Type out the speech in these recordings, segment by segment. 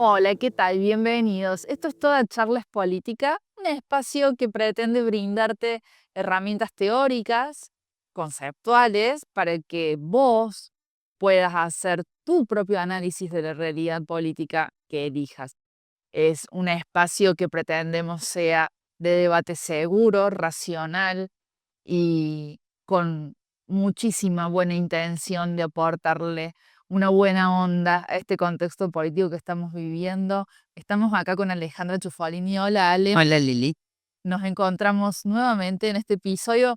Hola, ¿qué tal? Bienvenidos. Esto es Toda Charla es Política, un espacio que pretende brindarte herramientas teóricas, conceptuales, para que vos puedas hacer tu propio análisis de la realidad política que elijas. Es un espacio que pretendemos sea de debate seguro, racional y con muchísima buena intención de aportarle una buena onda a este contexto político que estamos viviendo. Estamos acá con Alejandra Ciufolini. Hola, Ale. Hola Lili. Nos encontramos nuevamente en este episodio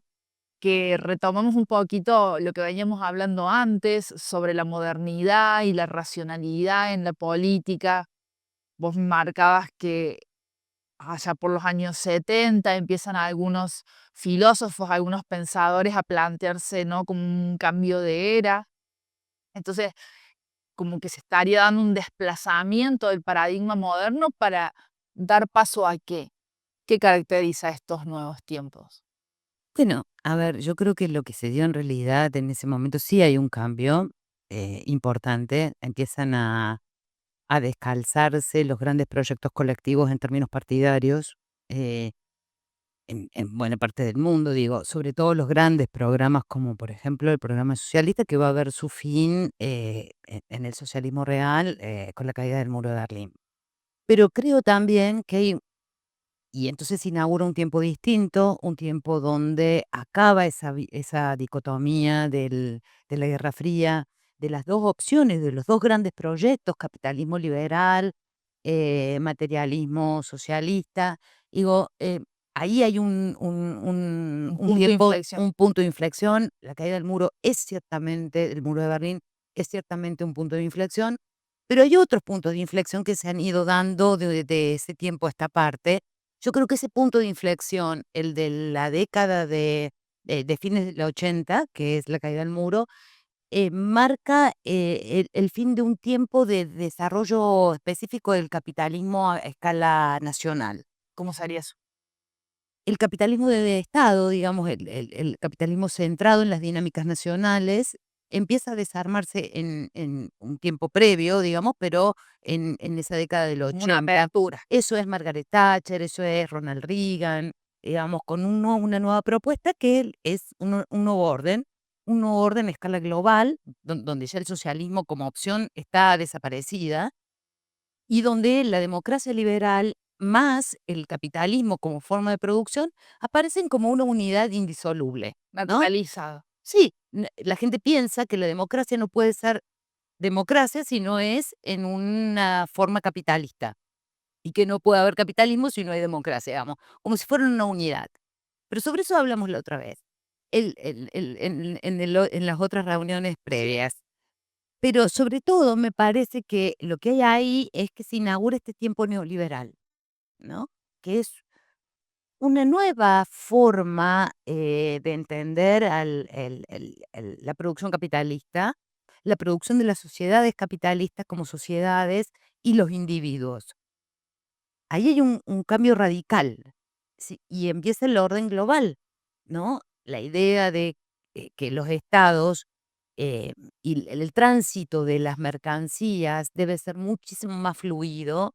que retomamos un poquito lo que veníamos hablando antes sobre la modernidad y la racionalidad en la política. Vos marcabas que allá por los años 70 empiezan algunos filósofos, algunos pensadores a plantearse, ¿no?, como un cambio de era. Entonces, como que se estaría dando un desplazamiento del paradigma moderno para dar paso a ¿qué? ¿Qué caracteriza estos nuevos tiempos? Bueno, a ver, yo creo que lo que se dio en realidad en ese momento sí hay un cambio importante. Empiezan a descalzarse los grandes proyectos colectivos en términos partidarios eh, en buena parte del mundo, digo, sobre todo los grandes programas como por ejemplo el programa socialista que va a ver su fin en el socialismo real con la caída del muro de Berlín. Pero creo también que hay. Y entonces se inaugura un tiempo distinto, un tiempo donde acaba esa dicotomía de la Guerra Fría, de las dos opciones, de los dos grandes proyectos, capitalismo liberal, materialismo socialista. Digo, ahí hay Un un punto de tiempo, inflexión. un punto de inflexión. La caída del muro es ciertamente, el muro de Berlín es ciertamente un punto de inflexión, pero hay otros puntos de inflexión que se han ido dando de ese tiempo a esta parte. Yo creo que ese punto de inflexión, el de la década de fines de los 80, que es la caída del muro, marca, el fin de un tiempo de desarrollo específico del capitalismo a escala nacional. ¿Cómo sería eso? El capitalismo de Estado, digamos, el capitalismo centrado en las dinámicas nacionales, empieza a desarmarse en un tiempo previo, digamos, pero en esa década del Como una 80. apertura. Eso es Margaret Thatcher, eso es Ronald Reagan, digamos, con una nueva propuesta que es un nuevo orden a escala global, donde ya el socialismo como opción está desaparecida y donde la democracia liberal más el capitalismo como forma de producción aparecen como una unidad indisoluble, ¿no? Naturalizado. Sí, la gente piensa que la democracia no puede ser democracia si no es en una forma capitalista y que no puede haber capitalismo si no hay democracia, digamos, como si fueran una unidad. Pero sobre eso hablamos la otra vez, en las otras reuniones previas. Pero sobre todo me parece que lo que hay ahí es que se inaugura este tiempo neoliberal, ¿no? Que es una nueva forma, de entender la producción capitalista, la producción de las sociedades capitalistas como sociedades y los individuos. Ahí hay un cambio radical, sí, y empieza el orden global, ¿no? La idea de, que los estados, eh, y el tránsito de las mercancías debe ser muchísimo más fluido,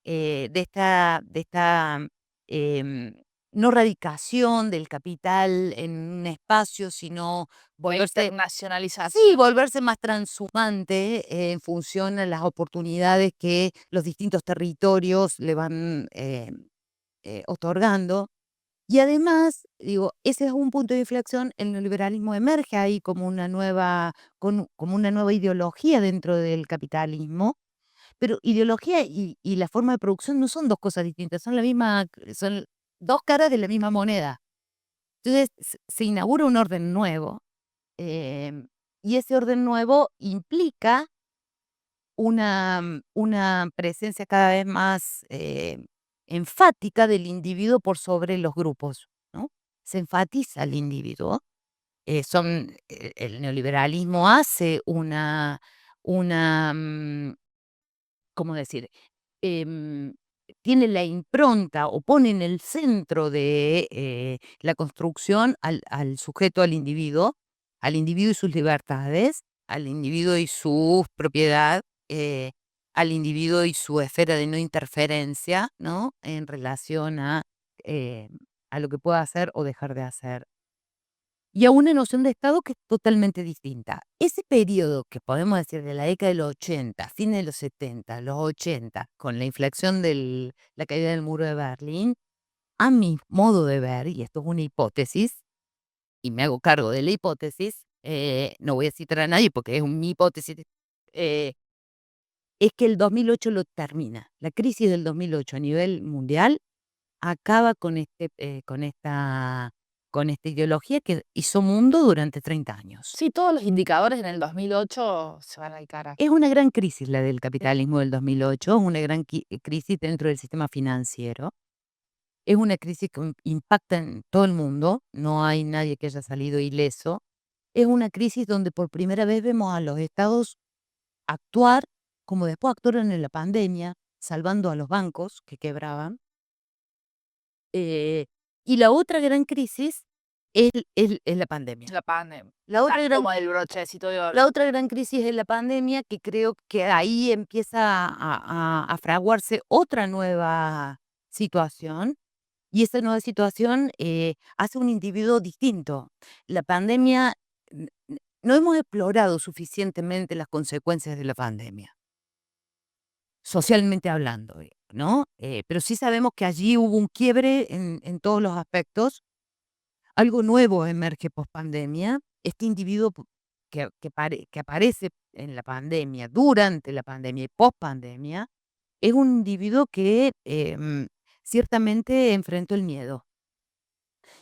de esta, em, no radicación del capital en un espacio, sino La volverse. Sí, internacionalización. volverse más transhumante en función a las oportunidades que los distintos territorios le van, otorgando. Y además, digo, ese es un punto de inflexión, el neoliberalismo emerge ahí como una nueva ideología dentro del capitalismo, pero ideología y la forma de producción no son 2 cosas distintas, son 2 caras de la misma moneda. Entonces, se inaugura un orden nuevo. Y ese orden nuevo implica una presencia cada vez más, enfática del individuo por sobre los grupos, ¿no? Se enfatiza al individuo, el neoliberalismo hace una, ¿cómo decir? Em, Tiene la impronta o pone en el centro de, la construcción al sujeto, al individuo y sus libertades, al individuo y su propiedad, al individuo y su esfera de no interferencia, ¿no? En relación a lo que pueda hacer o dejar de hacer. Y a una noción de Estado que es totalmente distinta. Ese periodo que podemos decir de la década de los 80, fines de los 70, los 80, con la inflexión de la caída del muro de Berlín, a mi modo de ver, y esto es una hipótesis, y me hago cargo de la hipótesis, no voy a citar a nadie porque es mi hipótesis, eh, es que el 2008 lo termina. La crisis del 2008 a nivel mundial acaba con esta ideología que hizo mundo durante 30 años. Sí, todos los indicadores en el 2008 se van al carajo. Es una gran crisis la del Sí. capitalismo del 2008, es una gran crisis dentro del sistema financiero. Es una crisis que impacta en todo el mundo, no hay nadie que haya salido ileso. Es una crisis donde por primera vez vemos a los estados actuar como después actuaron en la pandemia, salvando a los bancos que quebraban. Y la otra gran crisis es la pandemia. La pandemia. La otra gran Como el brochecito de oro. La otra gran crisis es la pandemia, que creo que ahí empieza a fraguarse otra nueva situación, y esa nueva situación, hace un individuo distinto. La pandemia, no hemos explorado suficientemente las consecuencias de la pandemia, socialmente hablando, ¿no? Pero sí sabemos que allí hubo un quiebre en todos los aspectos. Algo nuevo emerge pospandemia. Este individuo que aparece en la pandemia, durante la pandemia y pospandemia, es un individuo que ciertamente enfrentó el miedo.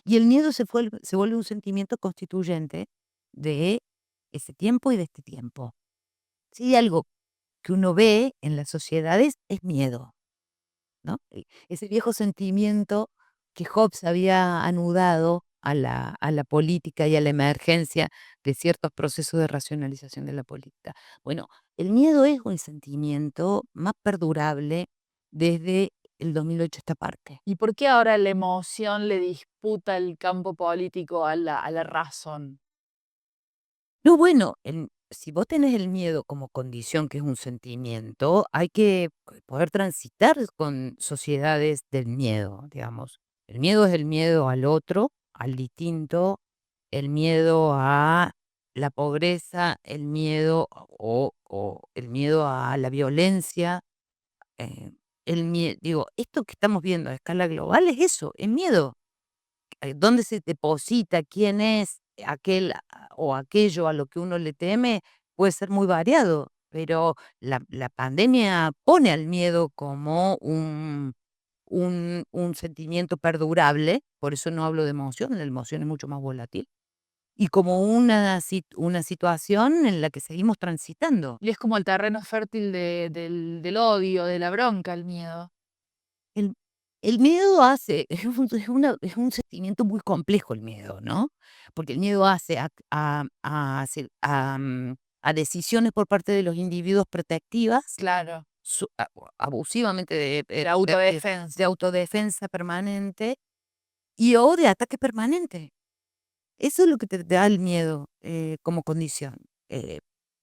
Y el miedo se vuelve un sentimiento constituyente de ese tiempo y de este tiempo. Si hay algo que uno ve en las sociedades es miedo, ¿no? Ese viejo sentimiento que Hobbes había anudado a la política y a la emergencia de ciertos procesos de racionalización de la política. Bueno, el miedo es un sentimiento más perdurable desde el 2008 a esta parte. ¿Y por qué ahora la emoción le disputa el campo político a la razón? No, bueno, si vos tenés el miedo como condición, que es un sentimiento, hay que poder transitar con sociedades del miedo, digamos. El miedo es el miedo al otro, al distinto, el miedo a la pobreza, el miedo o el miedo a la violencia, digo, esto que estamos viendo a escala global es eso, es miedo. Dónde se deposita, quién es aquel o aquello a lo que uno le teme, puede ser muy variado, pero la pandemia pone al miedo como un sentimiento perdurable, por eso no hablo de emoción, la emoción es mucho más volátil, y como una situación en la que seguimos transitando. Y es como el terreno fértil del odio, de la bronca, el miedo. El el miedo hace es un sentimiento muy complejo el miedo, ¿no? Porque el miedo hace a decisiones por parte de los individuos protectivas, Claro, abusivamente de autodefensa. de autodefensa permanente o de ataque permanente. Eso es lo que te da el miedo, como condición,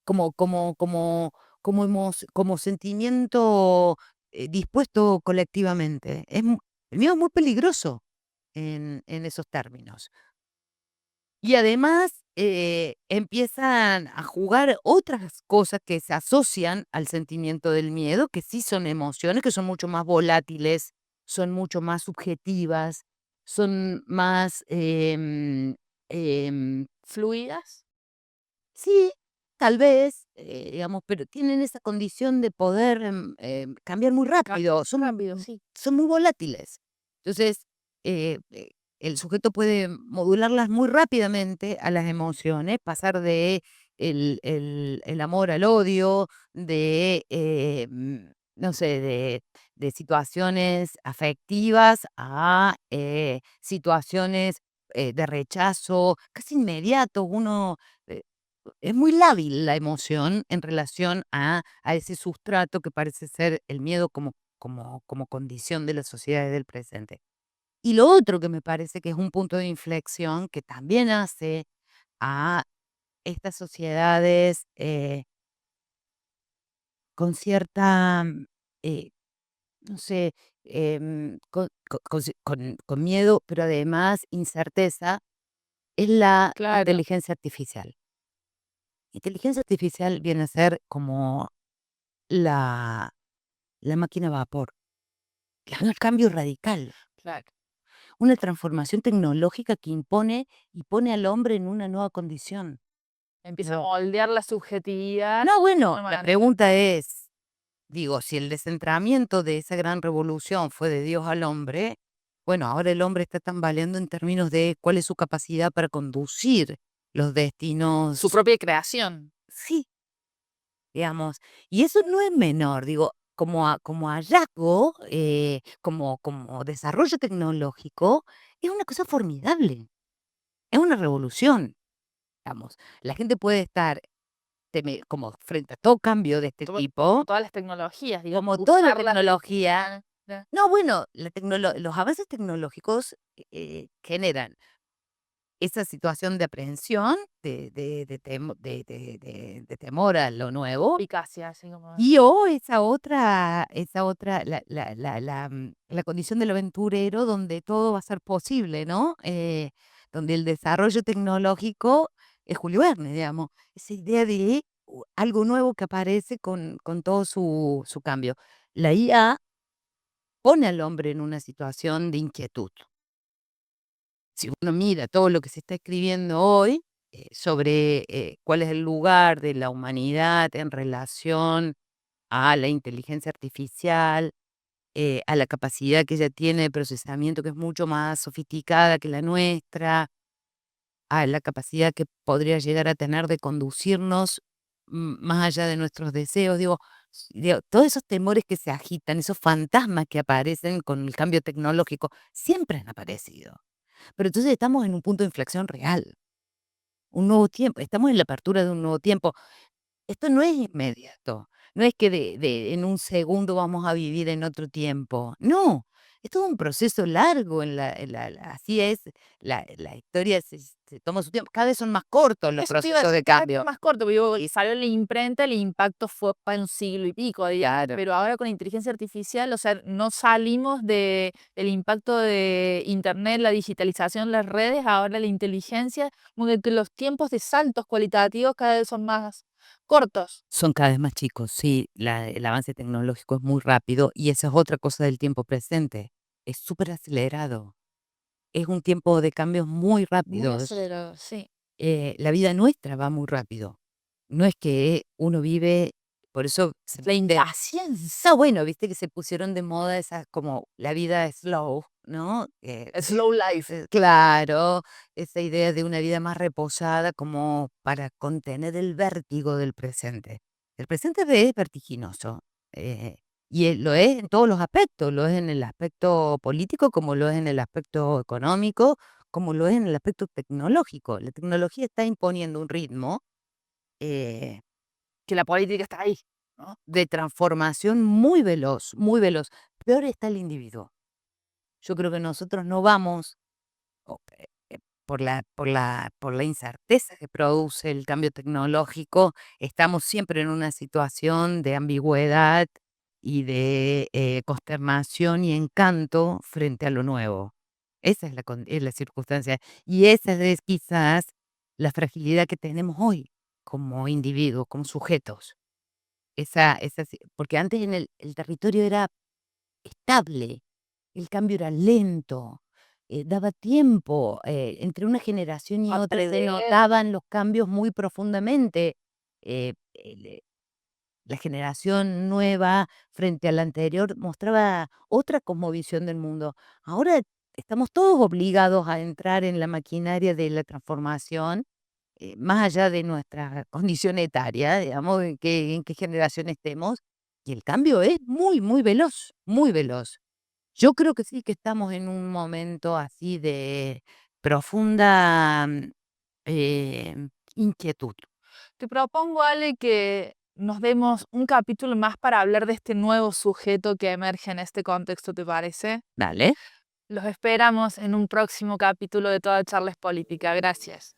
como como como como sentimiento, dispuesto colectivamente. El miedo es muy peligroso en esos términos. Y además, empiezan a jugar otras cosas que se asocian al sentimiento del miedo, que sí son emociones, que son mucho más volátiles, son mucho más subjetivas, son más, ¿Fluidas? sí, tal vez, digamos, pero tienen esa condición de poder, cambiar muy rápido, Rápido, sí. son muy volátiles. Entonces, el sujeto puede modularlas muy rápidamente a las emociones, pasar de el amor al odio, no sé, de situaciones afectivas a, situaciones, de rechazo casi inmediato. Eh es muy lábil la emoción en relación a ese sustrato que parece ser el miedo como condición de las sociedades del presente. Y lo otro que me parece que es un punto de inflexión que también hace a estas sociedades, con cierta, eh, no sé, con miedo, pero además incerteza, es la Claro, inteligencia artificial. Inteligencia artificial viene a ser como la la máquina a vapor, que es un cambio radical, claro. una transformación tecnológica que impone y pone al hombre en una nueva condición. Empieza a No. moldear la subjetividad No, de bueno, una la manera. pregunta es, digo, si el descentramiento de esa gran revolución fue de Dios al hombre, bueno, ahora el hombre está tambaleando en términos de cuál es su capacidad para conducir los Su destinos. propia creación. Sí, digamos, y eso no es menor, digo, como hallazgo, como desarrollo tecnológico, es una cosa formidable, es una revolución, digamos. La gente puede estar como frente a todo cambio de este Como tipo, todas las tecnologías, digamos, como toda la usarlas de tecnología. manera. No, bueno, los avances tecnológicos, generan esa situación de aprehensión, de temor a lo nuevo. Eficacia, así como. Y o esa otra, la condición del aventurero donde todo va a ser posible, ¿no? Donde el desarrollo tecnológico es Julio Verne, digamos. Esa idea de algo nuevo que aparece con todo su cambio. La IA pone al hombre en una situación de inquietud. Si uno mira todo lo que se está escribiendo hoy, sobre, cuál es el lugar de la humanidad en relación a la inteligencia artificial, a la capacidad que ella tiene de procesamiento, que es mucho más sofisticada que la nuestra, a la capacidad que podría llegar a tener de conducirnos, más allá de nuestros deseos. Digo, todos esos temores que se agitan, esos fantasmas que aparecen con el cambio tecnológico, siempre han aparecido. Pero entonces estamos en un punto de inflexión real, un nuevo tiempo, estamos en la apertura de un nuevo tiempo. Esto no es inmediato, no es que de en un segundo vamos a vivir en otro tiempo, no, es todo un proceso largo así es, la historia se toma su tiempo, cada vez son más cortos los Eso te iba a procesos de cada vez cambio. más corto, porque digo, y salió en la imprenta, el impacto fue para un siglo y pico, Claro. pero ahora con la inteligencia artificial, o sea, no salimos del impacto de Internet, la digitalización, las redes, ahora la inteligencia, como que los tiempos de saltos cualitativos cada vez son más cortos. Son cada vez más chicos, sí, el avance tecnológico es muy rápido y esa es otra cosa del tiempo presente, es súper acelerado, es un tiempo de cambios muy Muy rápidos. acelerado, sí. La vida nuestra va muy rápido. No es que uno vive, por eso se La vende. impaciencia, No, bueno, viste que se pusieron de moda esas como la vida slow, ¿no? slow life. Claro, esa idea de una vida más reposada como para contener el vértigo del presente. El presente es vertiginoso, eh, y lo es en todos los aspectos, lo es en el aspecto político, como lo es en el aspecto económico, como lo es en el aspecto tecnológico. La tecnología está imponiendo un ritmo, eh, Que la política está ahí, ¿no? de transformación muy veloz, muy veloz. Peor está el individuo. Yo creo que nosotros no vamos, o, por la incerteza que produce el cambio tecnológico, estamos siempre en una situación de ambigüedad y de, consternación y encanto frente a lo nuevo. Esa es la circunstancia, y esa es quizás la fragilidad que tenemos hoy como individuos, como sujetos. Porque antes el territorio era estable, el cambio era lento, daba tiempo, entre una generación y A otra se prever. notaban los cambios muy profundamente. Eh, el la generación nueva frente a la anterior mostraba otra cosmovisión del mundo. Ahora estamos todos obligados a entrar en la maquinaria de la transformación, más allá de nuestra condición etaria, digamos, en qué generación estemos, y el cambio es muy, muy veloz, muy veloz. Yo creo que sí que estamos en un momento así de profunda, inquietud. Te propongo, Ale, que nos demos un capítulo más para hablar de este nuevo sujeto que emerge en este contexto, ¿te parece? ¿Vale? Los esperamos en un próximo capítulo de Toda Charla es Política. Gracias.